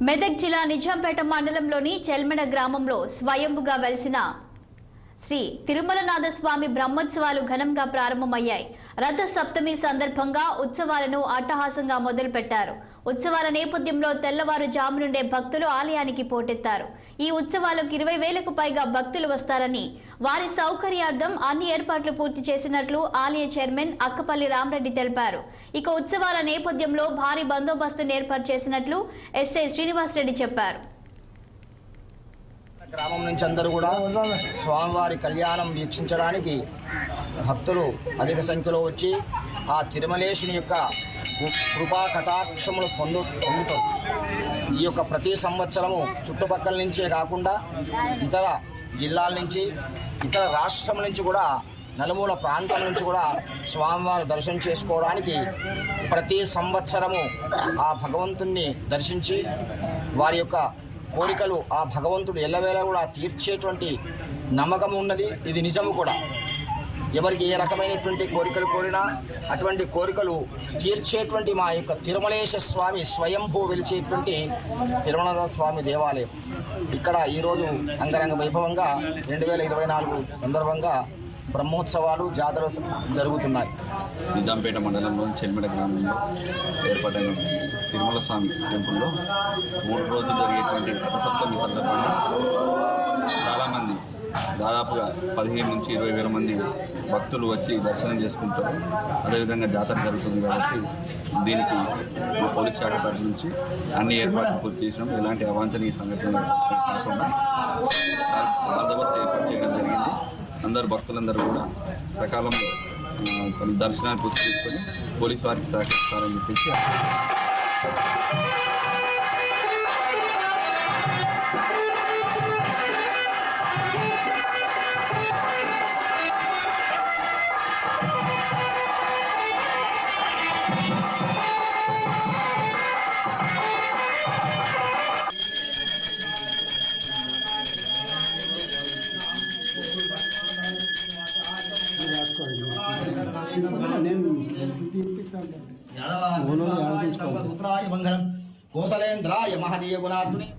మెదక్ జిల్లా నిజాంపేట మండలంలోని చెల్మెడ గ్రామంలో స్వయంభుగా వెలిసిన శ్రీ తిరుమలనాథ స్వామి బ్రహ్మోత్సవాలు ఘనంగా ప్రారంభమయ్యాయి. రథ సప్తమి సందర్భంగా ఉత్సవాలను అట్టహాసంగా మొదలుపెట్టారు. ఉత్సవాల నేపథ్యంలో తెల్లవారుజాము నుండే భక్తులు ఆలయానికి పోటెత్తారు. ఈ ఉత్సవాలకు 20,000కు పైగా భక్తులు వస్తారని, వారి సౌకర్యార్థం అన్ని ఏర్పాట్లు పూర్తి చేసినట్లు ఆలయ చైర్మన్ అక్కపల్లి రామరెడ్డి తెలిపారు. ఇక ఉత్సవాల నేపథ్యంలో భారీ బందోబస్తును ఏర్పాటు చేసినట్లు ఎస్ఐ శ్రీనివాసరెడ్డి చెప్పారు. గ్రామం నుంచి అందరూ కూడా స్వామివారి కళ్యాణం వీక్షించడానికి భక్తులు అధిక సంఖ్యలో వచ్చి ఆ తిరుమలేశుని యొక్క కృపా కటాక్షములు పొందుతారు. ఈ యొక్క ప్రతి సంవత్సరము చుట్టుపక్కల నుంచే కాకుండా ఇతర జిల్లాల నుంచి, ఇతర రాష్ట్రం నుంచి కూడా, నలుమూల ప్రాంతం నుంచి కూడా స్వామివారి దర్శనం చేసుకోవడానికి ప్రతి సంవత్సరము ఆ భగవంతుణ్ణి దర్శించి వారి యొక్క కోరికలు ఆ భగవంతుడు ఎల్లవేళ కూడా తీర్చేటువంటి నమ్మకం ఉన్నది. ఇది నిజము కూడా. ఎవరికి ఏ రకమైనటువంటి కోరికలు కోరినా అటువంటి కోరికలు తీర్చేటువంటి మా యొక్క తిరుమలేశ స్వామి స్వయంభూ వెలిచేటువంటి తిరుమలనాథ స్వామి దేవాలయం ఇక్కడ ఈరోజు అంగరంగ వైభవంగా 2024 సందర్భంగా బ్రహ్మోత్సవాలు, జాతర జరుగుతున్నాయి. నిజాంపేట మండలంలోని చెల్మెడ గ్రామంలో ఏర్పడిన తిరుమల స్వామి టెంపుల్లో 3 రోజులు జరిగేటువంటి రథసప్తమి సందర్భంగా చాలామంది, దాదాపుగా 15 నుంచి 20,000 మంది భక్తులు వచ్చి దర్శనం చేసుకుంటారు. అదేవిధంగా జాతర జరుగుతుంది కాబట్టి దీనికి మా పోలీస్ శాఖ తరఫు నుంచి అన్ని ఏర్పాట్లు పూర్తి చేసినాం. ఎలాంటి అవాంఛనీయ సంఘటనలు కాకుండా బందోబస్తు ఏర్పాటు చేయడం జరిగింది. అందరు భక్తులందరూ కూడా సకాలంలో దర్శనాన్ని పూర్తి చేసుకొని పోలీసు వారికి సహకరిస్తారని చెప్పేసి మంగళం కోసలేంద్రాయ మహదీయ గుణాత్మని